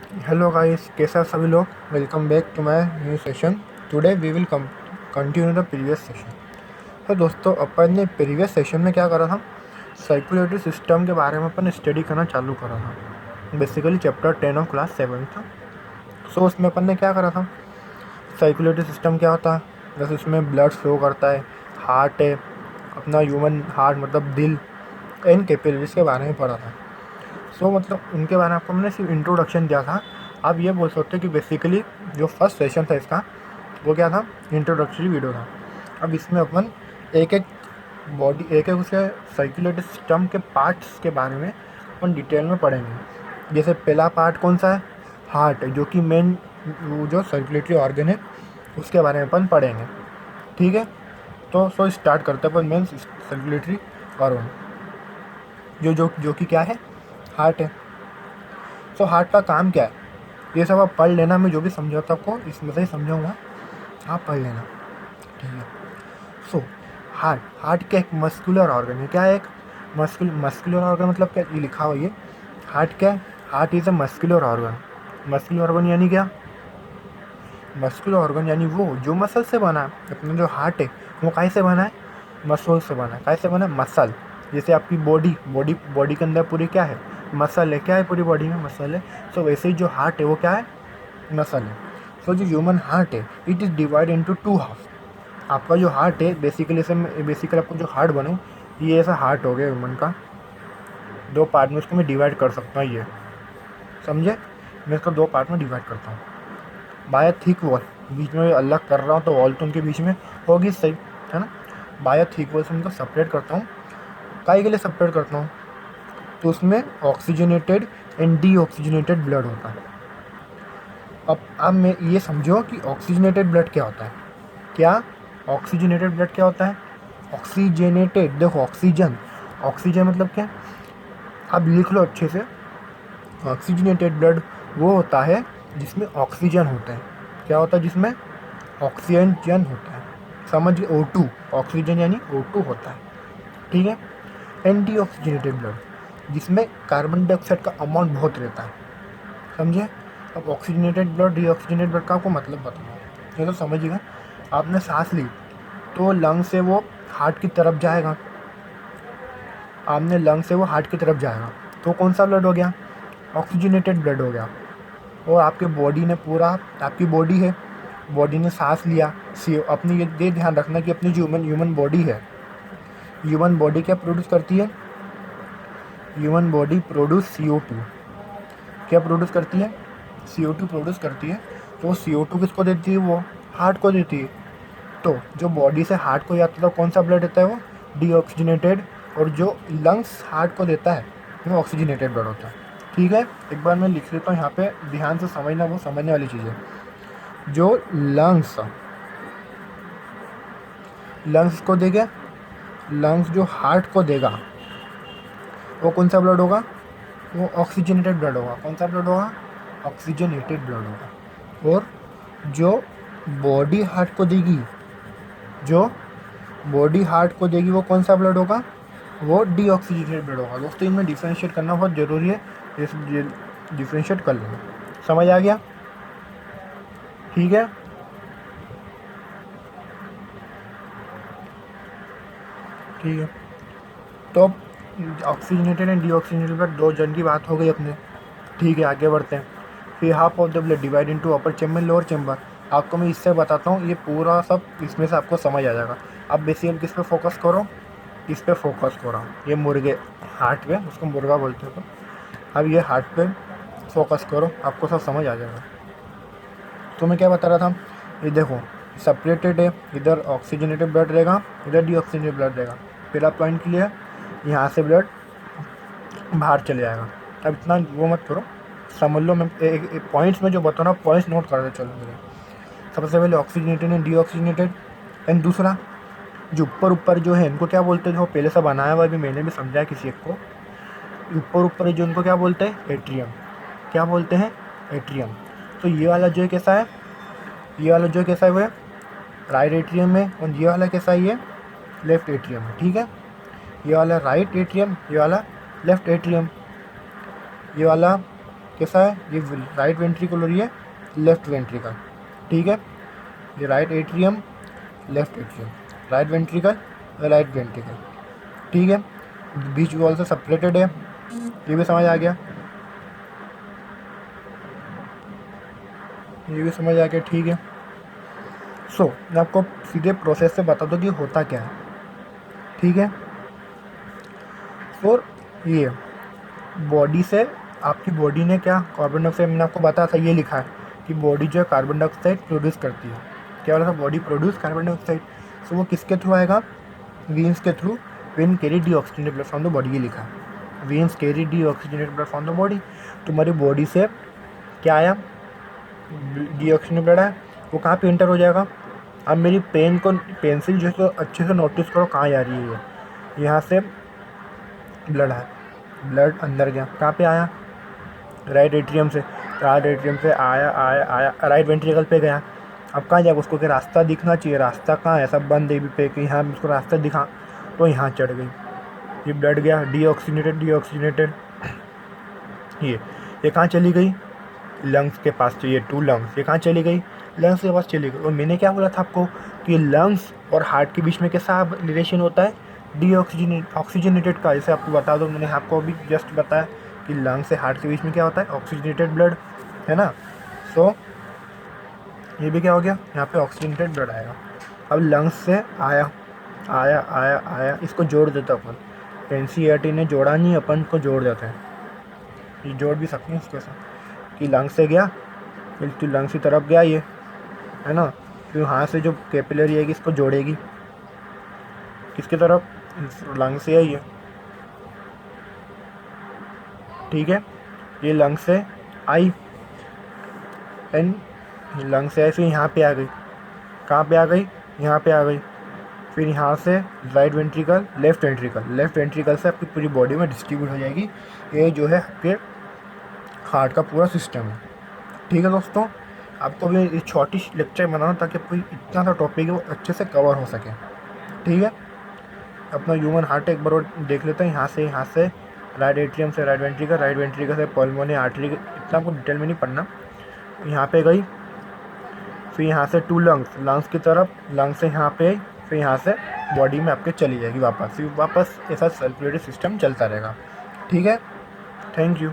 Hello guys, कैसा सभी लोग। Welcome back to my new session. Today we will continue the previous session. तो दोस्तों, अपन ने प्रीवियस सेशन में क्या करा था, सर्कुलेटरी सिस्टम के बारे में अपन स्टडी करना चालू करा था। बेसिकली चैप्टर 10 ऑफ क्लास 7 था। सो उसमें अपन ने क्या करा था, सर्कुलेटरी सिस्टम क्या होता है, जैसे उसमें ब्लड फ्लो करता है, हार्ट है, अपना ह्यूमन हार्ट मतलब दिल, एंड कैपिलरीज के बारे में पढ़ा था। सो मतलब उनके बारे में आपको मैंने सिर्फ इंट्रोडक्शन दिया था। आप ये बोल सकते हो कि बेसिकली जो फर्स्ट सेशन था इसका, वो क्या था, इंट्रोडक्टरी वीडियो था। अब इसमें अपन एक एक एक उसके सर्कुलेटरी सिस्टम के पार्ट्स के बारे में अपन डिटेल में पढ़ेंगे। जैसे पहला पार्ट कौन सा है, हार्ट, जो कि मेन जो सर्कुलेटरी ऑर्गन है उसके बारे में अपन पढ़ेंगे। ठीक है, तो सो स्टार्ट करते हैं अपन मेन सर्कुलेटरी ऑर्गन, जो कि क्या है, हार्ट है। सो हार्ट का काम क्या है, ये सब आप पढ़ लेना। मैं जो भी समझाता आपको इसमें से ही समझाऊंगा, आप पढ़ लेना। ठीक है। सो हार्ट क्या एक मस्कुलर ऑर्गन है। क्या है, एक मस्कुलर ऑर्गन मतलब क्या, ये लिखा हुआ ये हार्ट क्या है, heart is a muscular organ. Muscular organ यानी क्या, मस्कुलर ऑर्गन यानी वो जो मसल से बना है। अपना जो हार्ट है वो काय से बना है, मसल से बना है। काय से बना है, मसल। जैसे आपकी बॉडी के अंदर पूरी क्या है, मसल है। क्या है, पूरी बॉडी में मसल है। सो वैसे ही जो हार्ट है वो क्या है, मसल है। सो जो ह्यूमन हार्ट है, it is divide into two half. आपका जो हार्ट है बेसिकली आपको जो हार्ट बने, ये ऐसा हार्ट हो गया ह्यूमन का, दो पार्ट में उसको मैं डिवाइड कर सकता हूँ। ये समझे, मैं इसको दो पार्ट में डिवाइड करता हूँ। बाय थिक वॉल, बीच में अलग कर रहा हूँ तो वॉल तो उनके बीच में होगी, सही है ना। बाय थिक वॉल से उनको सेपरेट करता हूँ। काहे के लिए सेपरेट करता हूँ, तो उसमें ऑक्सीजनेटेड एंड डीऑक्सीजनेटेड ब्लड होता है। अब मैं ये समझो कि ऑक्सीजनेटेड ब्लड क्या होता है। क्या, ऑक्सीजनेटेड ब्लड क्या होता है, ऑक्सीजनेटेड, देखो ऑक्सीजन, ऑक्सीजन मतलब क्या, अब लिख लो अच्छे से। ऑक्सीजनेटेड ब्लड वो होता है जिसमें ऑक्सीजन होता है। क्या होता है, जिसमें ऑक्सीजन होता है। समझ, O2, ऑक्सीजन यानी O2 होता है। ठीक है। एंटी ऑक्सीजनेटेड ब्लड, जिसमें कार्बन डाइऑक्साइड का अमाउंट बहुत रहता है। समझे। अब ऑक्सीजनेटेड ब्लड, डीऑक्सीजनेटेड ब्लड का आपको मतलब बताऊँ, ये तो समझिएगा। आपने सांस ली तो लंग से वो हार्ट की तरफ जाएगा। आपने लंग से वो हार्ट की तरफ जाएगा तो कौन सा ब्लड हो गया, ऑक्सीजनेटेड ब्लड हो गया। और आपके बॉडी ने पूरा, आपकी बॉडी है, बॉडी ने सांस लिया, अपनी ये ध्यान रखना कि अपनी जो ह्यूमन बॉडी है, ह्यूमन बॉडी क्या प्रोड्यूस करती है, ह्यूमन बॉडी प्रोड्यूस CO2। क्या प्रोड्यूस करती है, CO2 प्रोड्यूस करती है। तो वो CO2 किसको देती है, वो हार्ट को देती है। तो जो बॉडी से हार्ट को जाता है तो कौन सा ब्लड देता है, वो डीऑक्सीजनेटेड। और जो लंग्स हार्ट को देता है वो ऑक्सीजनेटेड ब्लड होता है। ठीक है, एक बार मैं लिख लेता हूँ यहाँ पे, ध्यान से समझना, वो समझने वाली चीज़ है। जो लंग्स लंग्स को देगा, लंग्स जो हार्ट को देगा वो कौन सा ब्लड होगा, वो ऑक्सीजनेटेड ब्लड होगा। कौन सा ब्लड होगा, ऑक्सीजनेटेड ब्लड होगा। और जो बॉडी हार्ट को देगी, जो बॉडी हार्ट को देगी वो कौन सा ब्लड होगा, वो डीऑक्सीजनेटेड ब्लड होगा। दोस्तों इनमें डिफ्रेंशिएट करना बहुत ज़रूरी है, इस डिफ्रेंशिएट कर लेना। समझ आ गया, ठीक है। ठीक है, तो अब ऑक्सीजनेटेड एंड डीऑक्सीजनेटेड ब्लड दो जन की बात हो गई अपने। ठीक है, आगे बढ़ते हैं। फिर half of the blood divide into upper chamber lower chamber. आपको मैं इससे बताता हूँ, ये पूरा सब इसमें से आपको समझ आ जाएगा। अब बेसिकली किस पे फोकस करो, इस पे फोकस करो, ये मुर्गे, हार्ट पे, उसको मुर्गा बोलते हो। अब ये हार्ट पे फोकस करो, आपको सब समझ आ जाएगा। तो मैं क्या बता रहा था, ये देखो सेपरेटेड है, इधर ऑक्सीजनेटेड ब्लड रहेगा, इधर डीऑक्सीजनेटेड ब्लड रहेगा। पहला पॉइंट क्लियर, यहाँ से ब्लड बाहर चले जाएगा। अब इतना वो मत करो, समझ लो। मैं एक पॉइंट्स में जो बता रहा हूँ, पॉइंट्स नोट कर रहे चलो मेरे। सबसे पहले ऑक्सीजनेटेड एंड डीऑक्सीजनेटेड। एंड दूसरा जो ऊपर ऊपर जो है इनको क्या बोलते हैं, जो पहले से बनाया हुआ, अभी मैंने भी समझाया किसी एक को। ऊपर ऊपर जो उनको क्या बोलते हैं, एट्रियम। क्या बोलते हैं, एट्रियम। तो ये वाला जो है कैसा है, ये वाला जो कैसा है वो राइट एट्रियम है, और ये वाला कैसा है, ये लेफ्ट एट्रियम है। ठीक है, ये वाला राइट एट्रियम, ये वाला लेफ्ट एट्रियम। ये वाला कैसा है, ये राइट वेंट्रिकल और ये लेफ्ट वेंट्रिकल, ठीक है। ये right atrium, left atrium, right ventricle, right ventricle, ठीक है। बीच वॉल से सेपरेटेड है, ये भी समझ आ गया, ये भी समझ आ गया, ठीक है। सो मैं आपको सीधे प्रोसेस से बता दूँ कि होता क्या है, ठीक है। और ये बॉडी से आपकी बॉडी ने क्या कार्बन डाइऑक्साइड, मैंने आपको बताया था, ये लिखा है कि बॉडी जो है कार्बन डाइऑक्साइड प्रोड्यूस करती है। क्या बोला था, बॉडी प्रोड्यूस कार्बन डाइऑक्साइड। सो वो किसके थ्रू आएगा, वेन्स के through. When carry deoxygenated blood from the body, ये लिखा है, veins carry deoxygenated blood from the body. तुम्हारी बॉडी से क्या आया, डीऑक्सीजनेटेड ब्लड आया, वो कहाँ पे एंटर हो जाएगा। अब मेरी पेंसिल जो है तो अच्छे से नोटिस करो कहाँ जा रही है, ये यहाँ से ब्लड है, ब्लड अंदर गया, कहाँ पे आया, राइट एट्रियम से, राइट एट्रियम से आया आया आया राइट वेंट्रिकल पे गया। अब कहाँ जाएगा, उसको क्या रास्ता दिखना चाहिए, रास्ता कहाँ है, सब बंद है पे कि यहाँ उसको रास्ता दिखा, तो यहाँ चढ़ गई, ये ब्लड गया, डीऑक्सीजनेटेड, ये कहाँ चली गई, लंग्स के पास चाहिए, 2 लंग्स, ये कहाँ चली गई, लंग्स के पास चली गई। और मैंने क्या बोला था आपको कि लंग्स और हार्ट के बीच में कैसा रिलेशन होता है, ऑक्सीजनेटेड का। जैसे आपको बता दो, मैंने आपको अभी जस्ट बताया कि लंग्स से हार्ट के बीच में क्या होता है, ऑक्सीजनेटेड ब्लड, है ना। सो ये भी क्या हो गया, यहाँ पे ऑक्सीजनेटेड ब्लड आएगा। अब लंग्स से आया आया आया आया, इसको जोड़ देता अपन, एनसीईआरटी ने जोड़ा नहीं, अपन को जोड़ देते हैं, ये जोड़ भी सकते हैं इसके साथ कि लंग्स से गया, फिर लंग्स की तरफ गया ये, है ना। फिर यहाँ से जो कैपिलरी है इसको जोड़ेगी किसकी तरफ, लंग्स से आई है, ठीक है। ये लंग्स से आई, एंड लंग्स से आई, फिर यहाँ पे आ गई, कहाँ पे आ गई, यहाँ पे आ गई। फिर यहाँ से राइट वेंट्रिकल, लेफ्ट वेंट्रिकल से आपकी पूरी बॉडी में डिस्ट्रीब्यूट हो जाएगी। ये जो है आपके हार्ट का पूरा सिस्टम है, ठीक है दोस्तों। आपको भी ये छोटी लेक्चर बनाना ताकि आपको इतना सा टॉपिक है वो अच्छे से कवर हो सके, ठीक है। अपना ह्यूमन हार्ट एक बार और देख लेते हैं, यहाँ से राइट एट्रियम से राइट वेंट्रिकल से पल्मोनी आर्टरी, इतना आपको डिटेल में नहीं पढ़ना। यहाँ पे गई, फिर यहाँ से 2 लंग्स की तरफ, लंग्स से यहाँ पे, फिर यहाँ से बॉडी में आपके चली जाएगी वापस, फिर वापस ऐसा सर्कुलेटरी सिस्टम चलता रहेगा, ठीक है। Thank you.